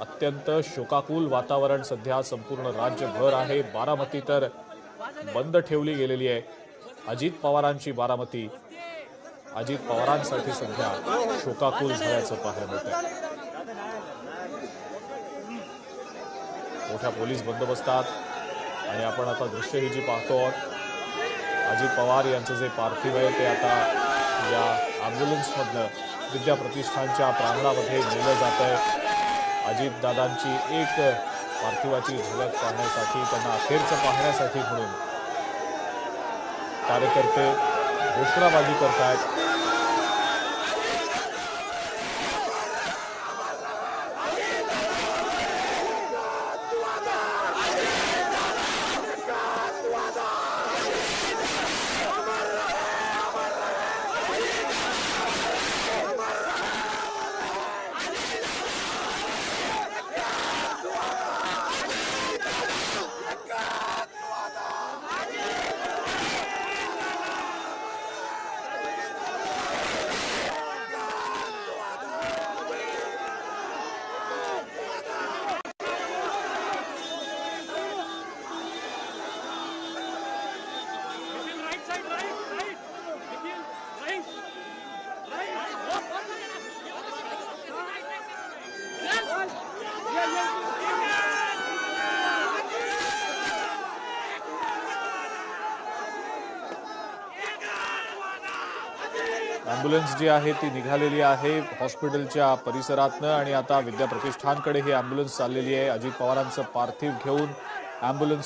अत्यंत शोकाकुल वातावरण सध्या संपूर्ण राज्यभर आहे। बारामती तर बंद ठेवली गेलेली आहे। अजित पवारांची बारामती अजित पवारांसाठी सध्या शोकाकुल झाल्याचं पाहायला मिळतंय। मोठ्या पोलीस बंदोबस्तात आणि आपण आता दृश्य ही जी पाहतो अजित पवार यांचं जे पार्थिव आहे ते आता या ॲम्ब्युलन्समधनं विद्या प्रतिष्ठानच्या प्रांगणामध्ये नेलं जात आहे। अजितदादांची एक पार्थिवाची झलक पाहण्यासाठी, त्यांना अखेरचं पाहण्यासाठी म्हणून कार्यकर्ते घोषणाबाजी करतायत। ॲम्ब्युलन्स जी आहे ती निघालेली आहे हॉस्पिटलच्या परिसरातनं आणि आता विद्या प्रतिष्ठानकडे ही ॲम्ब्युलन्स चाललेली आहे। अजित पवारांचं पार्थिव घेऊन ॲम्ब्युलन्स